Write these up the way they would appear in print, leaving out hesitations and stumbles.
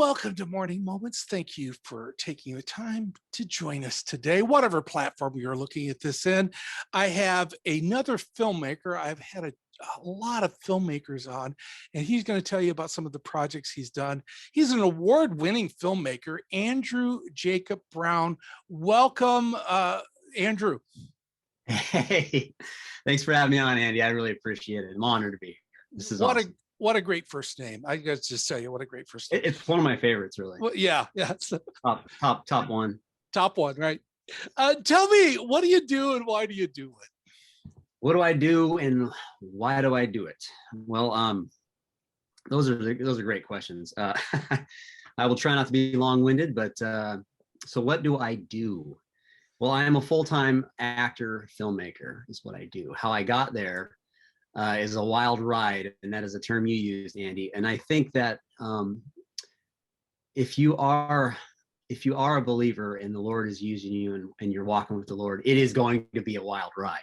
welcome to Morning Moments. Thank you for taking the time to join us today, whatever platform you're looking at this in. I have another filmmaker. I've had a lot of filmmakers on, and he's going to tell you about some of the projects he's done. He's an award-winning filmmaker, Andrew Jacob Brown. Welcome, Andrew. Hey, thanks for having me on, Andy. I really appreciate it. I'm honored to be here. This is awesome. What a great first name. I got to just tell you, what a great first name. It's one of my favorites, really. Well, yeah. It's Top one. Top one, right? Tell me, what do you do and why do you do it? What do I do and why do I do it? Well, those are great questions. I will try not to be long-winded, but so what do I do? Well, I am a full-time actor, filmmaker is what I do. How I got there is a wild ride, and that is a term you used, Andy. And I think that if you are a believer and the Lord is using you and you're walking with the Lord, it is going to be a wild ride.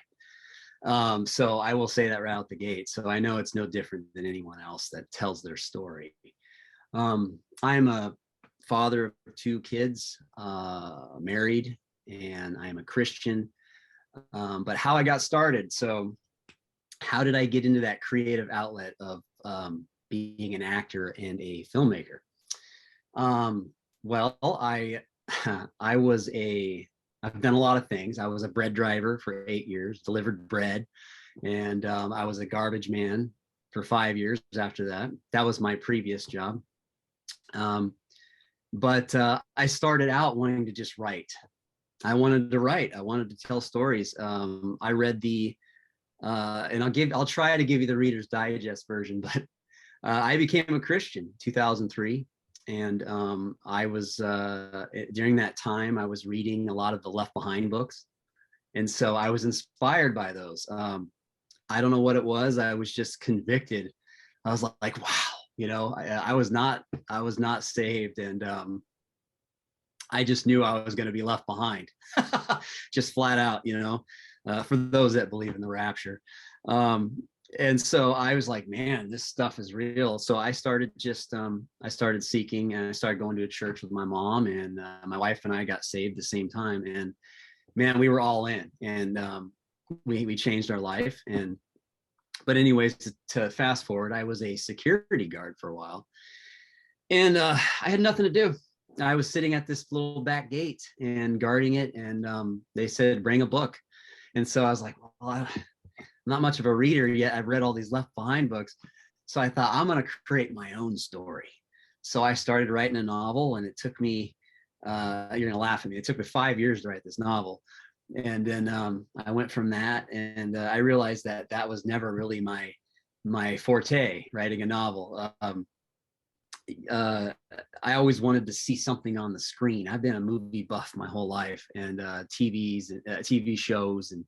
So I will say that right out the gate. So I know it's no different than anyone else that tells their story. I'm a father of 2 kids, married, and I am a Christian. But how I got started. So how did I get into that creative outlet of being an actor and a filmmaker? Well, I've done a lot of things. I was a bread driver for 8 years, delivered bread, and I was a garbage man for 5 years after that. That was my previous job. But I started out wanting to just write. I wanted to write. I wanted to tell stories. I read and I'll try to give you the Reader's Digest version, but I became a Christian 2003. And I was, during that time, I was reading a lot of the Left Behind books. And so I was inspired by those. I don't know what it was. I was just convicted. I was like, wow, I was not saved. And I just knew I was going to be left behind, just flat out, for those that believe in the rapture. And so I was like, man, this stuff is real. So I started seeking, and I started going to a church with my mom, and my wife and I got saved at the same time. And man, we were all in, and we changed our life. But anyways, to fast forward, I was a security guard for a while, and I had nothing to do. I was sitting at this little back gate and guarding it, and they said, bring a book. And so I was like, well, I'm not much of a reader yet. I've read all these Left Behind books. So I thought, I'm going to create my own story. So I started writing a novel, and it took me, you're going to laugh at me, it took me 5 years to write this novel. And then I went from that, and I realized that was never really my forte, writing a novel. I always wanted to see something on the screen. I've been a movie buff my whole life, and TV shows, and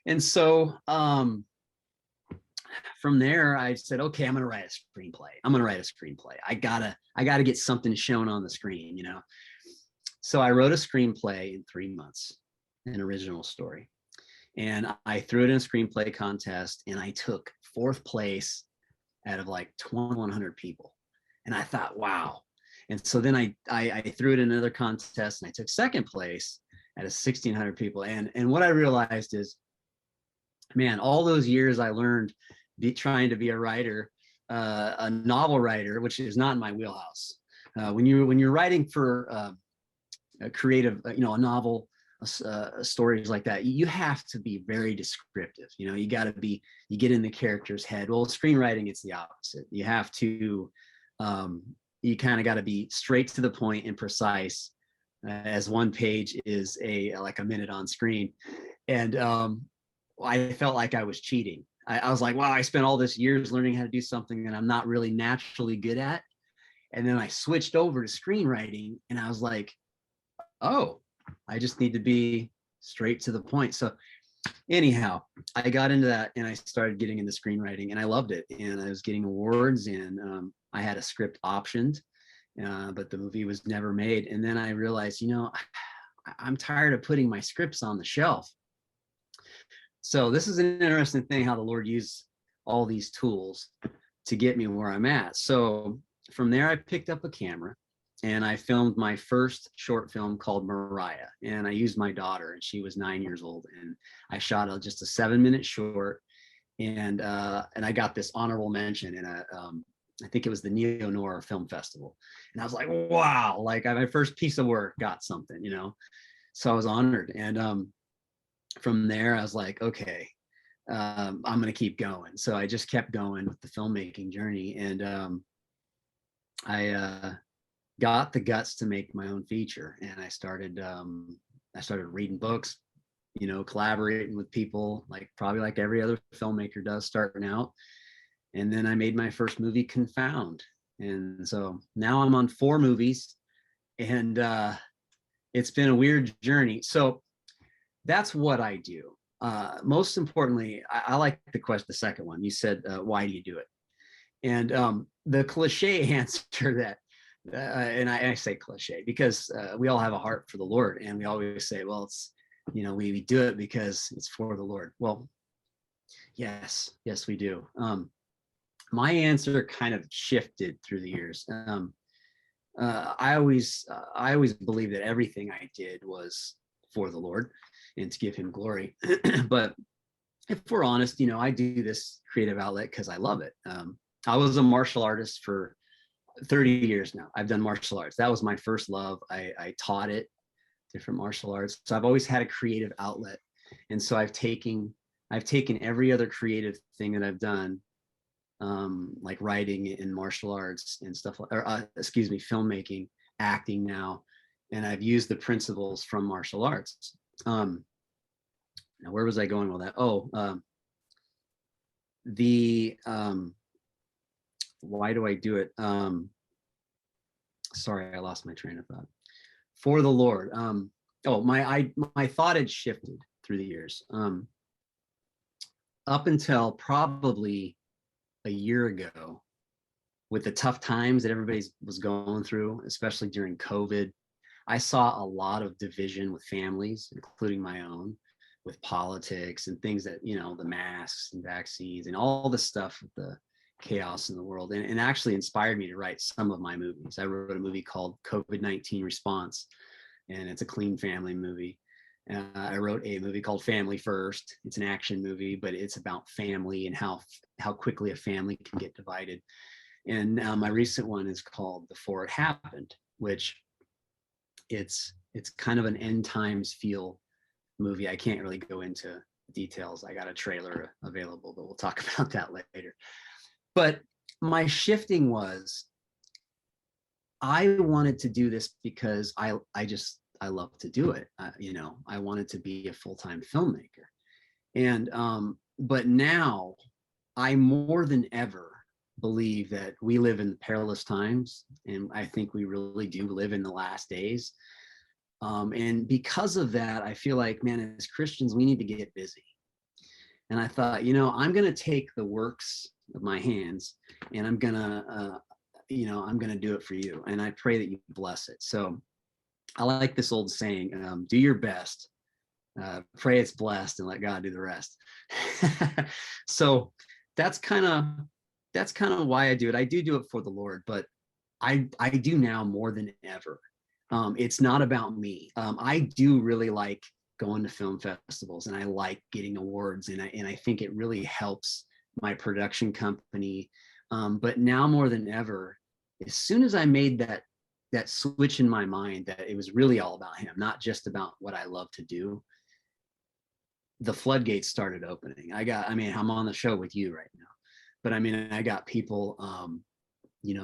and so from there I said, okay, I'm gonna write a screenplay. I gotta get something shown on the screen, So I wrote a screenplay in 3 months, an original story, and I threw it in a screenplay contest, and I took 4th place out of like 2,100 people. And I thought, wow. And so then I threw it in another contest, and I took 2nd place out of 1,600 people. And what I realized is, man, all those years I learned trying to be a writer, a novel writer, which is not in my wheelhouse. When you're writing for a creative, a novel, stories like that, you have to be very descriptive. You get in the character's head. Well, screenwriting, it's the opposite. You have to, you kind of got to be straight to the point and precise, as one page is like a minute on screen. And I felt like I was cheating. I was like, wow, I spent all this years learning how to do something that I'm not really naturally good at. And then I switched over to screenwriting, and I was like, oh, I just need to be straight to the point. So anyhow, I got into that, and I started getting into screenwriting, and I loved it. And I was getting awards, and I had a script optioned, but the movie was never made. And then I realized, I'm tired of putting my scripts on the shelf. So this is an interesting thing, how the Lord used all these tools to get me where I'm at. So from there, I picked up a camera and I filmed my first short film called Mariah. And I used my daughter, and she was 9 years old. And I shot just a 7-minute short. And I got this honorable mention in I think it was the Neo Noir Film Festival. And I was like, wow, like my first piece of work got something, you know? So I was honored. And from there, I was like, okay, I'm going to keep going. So I just kept going with the filmmaking journey. And I got the guts to make my own feature. And I started reading books, you know, collaborating with people, like probably like every other filmmaker does starting out. And then I made my first movie, Confound. And so now I'm on 4 movies, and it's been a weird journey. So that's what I do. Most importantly, I like the second one. You said, why do you do it? And the cliche answer that, and I say cliche because we all have a heart for the Lord, and we always say, well, it's, you know, we do it because it's for the Lord. Well, yes, we do. My answer kind of shifted through the years. I always believed that everything I did was for the Lord and to give him glory. But if we're honest, you know, I do this creative outlet because I love it. I was a martial artist for 30 years now. I've done martial arts. That was my first love. I taught it, different martial arts. So I've always had a creative outlet. And so I've taken every other creative thing that I've done, like writing and martial arts and stuff, filmmaking, acting now. And I've used the principles from martial arts. Now, where was I going with that? Why do I do it? Sorry, I lost my train of thought. For the Lord. My thought had shifted through the years. Up until probably a year ago, with the tough times that everybody was going through, especially during COVID, I saw a lot of division with families, including my own, with politics and things that, you know, the masks and vaccines and all the stuff with the chaos in the world, and actually inspired me to write some of my movies. I wrote a movie called COVID-19 Response, and it's a clean family movie. I wrote a movie called Family First. It's an action movie, but it's about family and how quickly a family can get divided. And my recent one is called Before It Happened, which it's kind of an end times feel movie. I can't really go into details. I got a trailer available, but we'll talk about that later. But my shifting was, I wanted to do this because I love to do it. You know, I wanted to be a full-time filmmaker. And but now I more than ever believe that we live in perilous times, and I think we really do live in the last days. And because of that, I feel like, man, as Christians, we need to get busy. And I thought, you know, I'm going to take the works of my hands, and I'm going to, I'm going to do it for you. And I pray that you bless it. So I like this old saying, do your best, pray it's blessed, and let God do the rest. So that's kind of why I do it. I do it for the Lord, but I do now more than ever. It's not about me. I do really like going to film festivals, and I like getting awards, and I think it really helps my production company. But now more than ever, as soon as I made that switch in my mind that it was really all about him, not just about what I love to do, the floodgates started opening. I'm on the show with you right now, but I got people,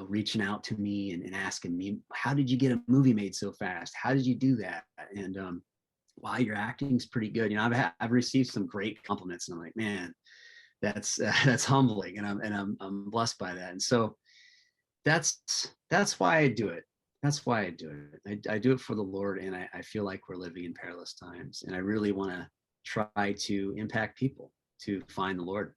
reaching out to me and asking me, how did you get a movie made so fast? How did you do that? And wow, your acting's pretty good. You know, I've received some great compliments, and I'm like, man, that's humbling, and I'm blessed by that. And so that's why I do it. That's why I do it. I do it for the Lord, and I feel like we're living in perilous times, and I really want to try to impact people to find the Lord.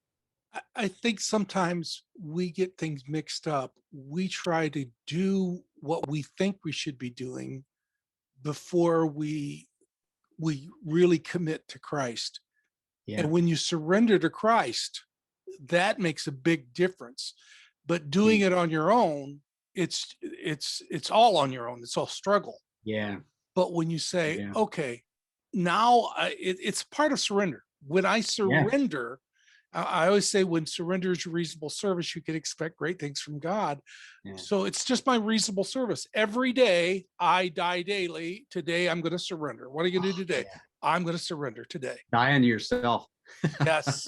I think sometimes we get things mixed up. We try to do what we think we should be doing before we really commit to Christ. Yeah. And when you surrender to Christ, that makes a big difference. But doing it on your own it's all on your own. It's all struggle. Yeah. But when you say, Yeah. okay, now it's part of surrender. When I Yeah. surrender, I always say when surrender is your reasonable service, you can expect great things from God. Yeah. So it's just my reasonable service. Every day I die daily. Today I'm going to surrender. What are you going to do Oh, today? yeah. I'm going to surrender today. Die unto yourself. Yes.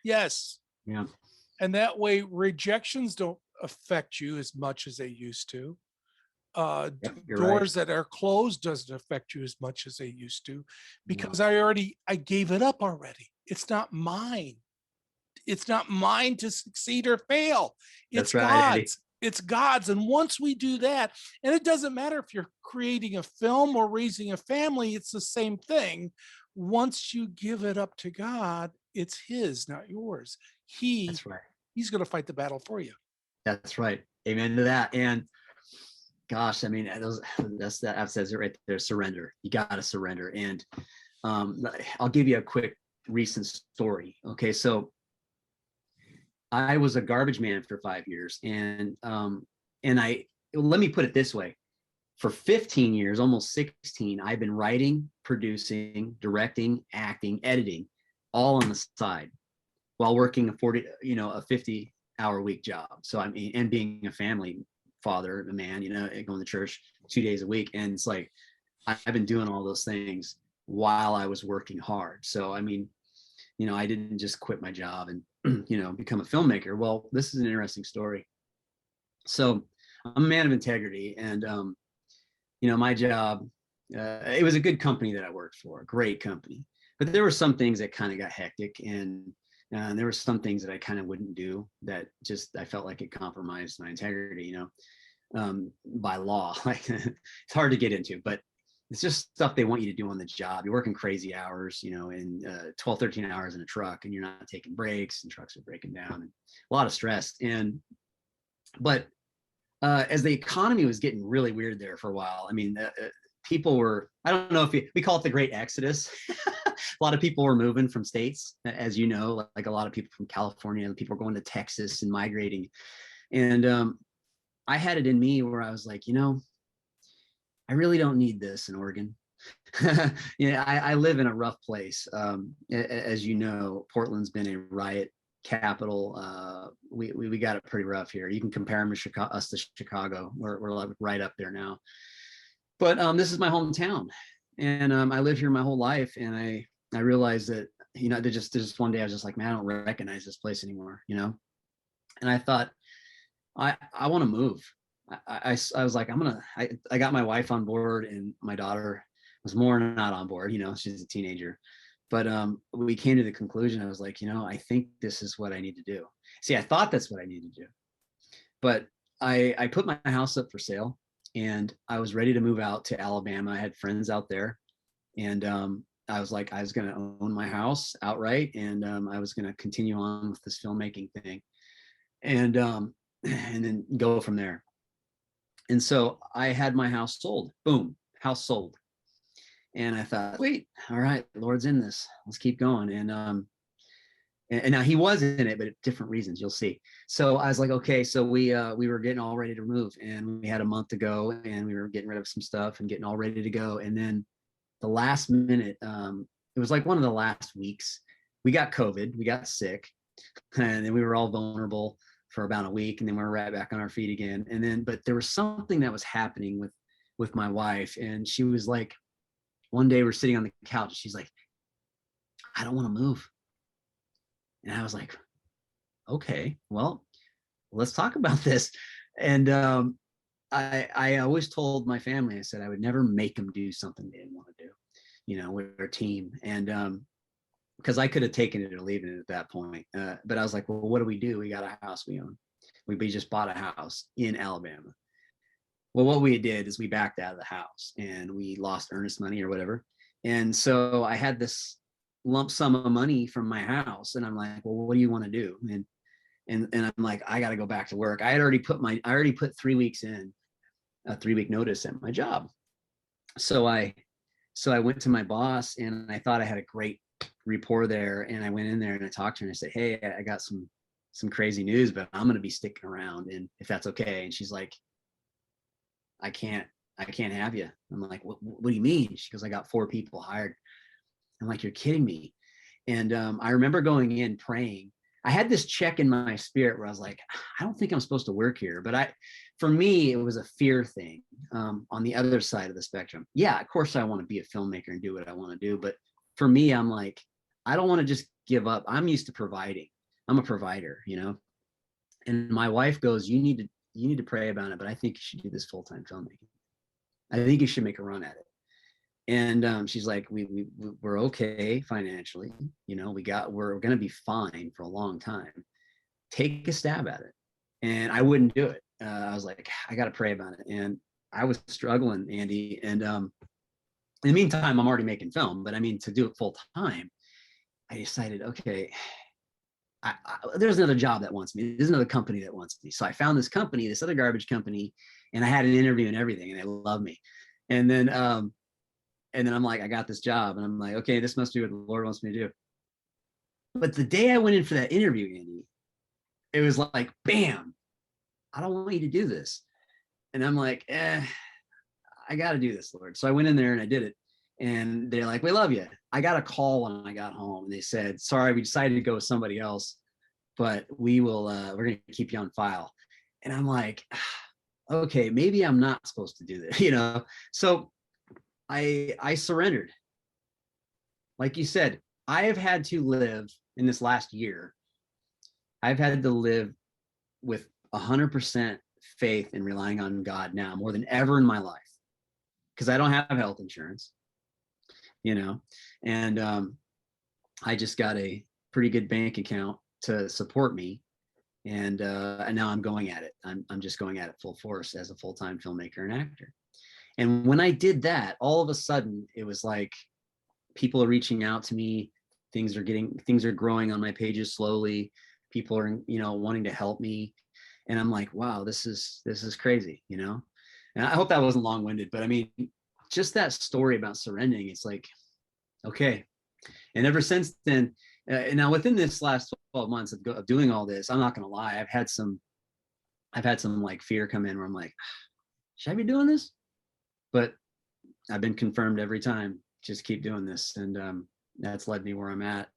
Yes. Yeah. And that way rejections don't affect you as much as they used to. Yep, you're right. Doors that are closed doesn't affect you as much as they used to, No, because I gave it up already. It's not mine. It's not mine to succeed or fail. It's that's right, Andy. God's. It's God's. And once we do that, and it doesn't matter if you're creating a film or raising a family, it's the same thing. Once you give it up to God, it's his, not yours. That's right. He's going to fight the battle for you. That's right. Amen to that. And gosh, I mean, that says it right there. Surrender. You got to surrender. And I'll give you a quick recent story. Okay, so I was a garbage man for 5 years, and I let me put it this way: for 15 years, almost 16, I've been writing, producing, directing, acting, editing, all on the side while working a 50-hour week job. So I mean, and being a family father, a man, going to church 2 days a week. And it's like, I've been doing all those things while I was working hard. So, I mean, I didn't just quit my job and, become a filmmaker. Well, this is an interesting story. So I'm a man of integrity, and, my job, it was a good company that I worked for, a great company, but there were some things that kind of got hectic, and there were some things that I kind of wouldn't do that just, I felt like it compromised my integrity, by law. Like, it's hard to get into, but it's just stuff they want you to do on the job. You're working crazy hours, in 12, 13 hours in a truck, and you're not taking breaks, and trucks are breaking down, and a lot of stress. But as the economy was getting really weird there for a while, I mean, people were, I don't know if we call it the great exodus. A lot of people were moving from states, as you know, like a lot of people from California, and people were going to Texas and migrating. And I had it in me where I was like, I really don't need this in Oregon. I live in a rough place. As you know, Portland's been a riot capital. We got it pretty rough here. You can compare us to Chicago. We're like right up there now. But this is my hometown, and I live here my whole life. And I realized that, there's just one day I was just like, man, I don't recognize this place anymore, And I thought, I want to move. I was like, I got my wife on board, and my daughter was more not on board, she's a teenager. But we came to the conclusion, I was like, I think this is what I need to do. See, I thought that's what I needed to do. But I put my house up for sale, and I was ready to move out to Alabama. I had friends out there, and I was like, I was going to own my house outright, and I was going to continue on with this filmmaking thing, and then go from there. And so I had my house sold. Boom, house sold. And I thought, wait, all right, the Lord's in this. Let's keep going. And now he was in it, but different reasons. You'll see. So I was like, okay. So we were getting all ready to move, and we had a month to go, and we were getting rid of some stuff and getting all ready to go. And then the last minute, it was like one of the last weeks, we got COVID, we got sick, and then we were all vulnerable for about a week, and then we're right back on our feet again. And then, but there was something that was happening with my wife, and she was like, one day we're sitting on the couch, and she's like, I don't want to move. And I was like, okay, well, let's talk about this. And I always told my family, I said I would never make them do something they didn't want to do, with their team. And because I could have taken it or leaving it at that point. But I was like, well, what do? We got a house we own. We just bought a house in Alabama. Well, what we did is we backed out of the house, and we lost earnest money or whatever. And so I had this lump sum of money from my house, and I'm like, well, what do you want to do? And I'm like, I got to go back to work. I already put 3 weeks in, a 3-week notice at my job. So I went to my boss, and I thought I had a great rapport there. And I went in there and I talked to her, and I said, hey, I got some crazy news, but I'm going to be sticking around, and if that's okay. And she's like, I can't have you. I'm like, what do you mean? She goes, I got 4 people hired. I'm like, you're kidding me. And I remember going in praying. I had this check in my spirit where I was like, I don't think I'm supposed to work here. But for me, it was a fear thing on the other side of the spectrum. Yeah, of course I want to be a filmmaker and do what I want to do. But for me, I'm like, I don't want to just give up. I'm used to providing. I'm a provider, you know? And my wife goes, you need to pray about it, but I think you should do this full-time filmmaking. I think you should make a run at it. And she's like, we're okay financially, you know, we're going to be fine for a long time. Take a stab at it. And I wouldn't do it. I was like, I got to pray about it. And I was struggling, Andy. And in the meantime, I'm already making film, but I mean, to do it full time, I decided, okay, there's another job that wants me. There's another company that wants me. So I found this company, this other garbage company, and I had an interview and everything, and they loved me. And then I'm like, I got this job, and I'm like, okay, this must be what the Lord wants me to do. But the day I went in for that interview, Andy, it was like, bam, I don't want you to do this. And I'm like, I got to do this, Lord. So I went in there and I did it. And they're like, we love you. I got a call when I got home, and they said, sorry, we decided to go with somebody else, but we're going to keep you on file. And I'm like, okay, maybe I'm not supposed to do this, you know? So I surrendered. Like you said, I have had to live in this last year. I've had to live with 100% faith and relying on God now more than ever in my life, because I don't have health insurance, you know, and I just got a pretty good bank account to support me. And now I'm going at it. I'm just going at it full force as a full-time filmmaker and actor. And when I did that, all of a sudden it was like people are reaching out to me. Things are growing on my pages slowly. People are, you know, wanting to help me. And I'm like, wow, this is crazy, you know? And I hope that wasn't long-winded, but I mean, just that story about surrendering, it's like, okay. And ever since then, and now within this last 12 months of doing all this, I'm not going to lie, I've had some like fear come in where I'm like, should I be doing this? But I've been confirmed every time, just keep doing this. And that's led me where I'm at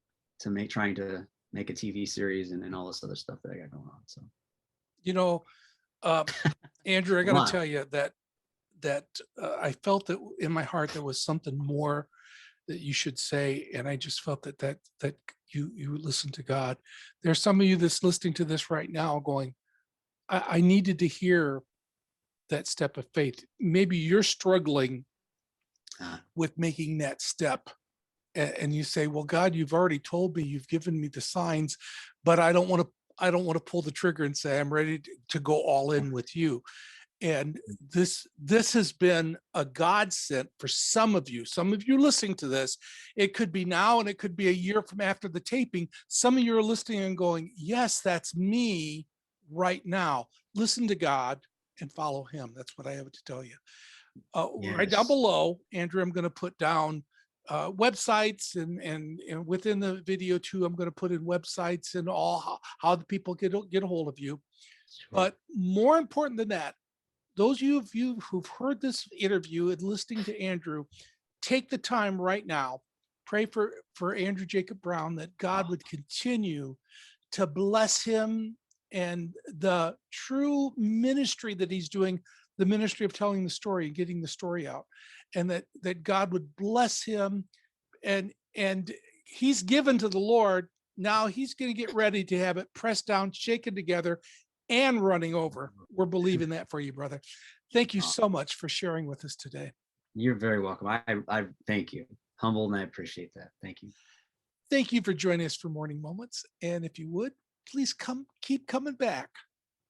trying to make a TV series and all this other stuff that I got going on. So, You know, Andrew, I got to tell you that I felt that in my heart there was something more that you should say, and I just felt that you listen to God. There's some of you that's listening to this right now going, I needed to hear that step of faith. Maybe you're struggling with making that step, and you say, well, God, you've already told me, you've given me the signs, but I don't want to pull the trigger and say I'm ready to go all in with you. And this has been a godsend for some of you listening to this. It could be now, and it could be a year from after the taping. Some of you are listening and going, yes, that's me right now. Listen to God and follow him. That's what I have to tell you. Right down yes. below, Andrew, I'm going to put down websites, and within the video too, I'm going to put in websites and all how the people get a hold of you. Sure. But more important than that, those of you who've heard this interview and listening to Andrew, take the time right now, pray for Andrew Jacob Brown, that God would continue to bless him and the true ministry that he's doing, the ministry of telling the story and getting the story out, and that God would bless him, and he's given to the Lord. Now he's going to get ready to have it pressed down, shaken together, and running over. We're believing that for you, brother. Thank you so much for sharing with us today. You're very welcome. I thank you. Humbled, and I appreciate that. Thank you. Thank you for joining us for Morning Moments. And if you would, please keep coming back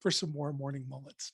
for some more Morning Moments.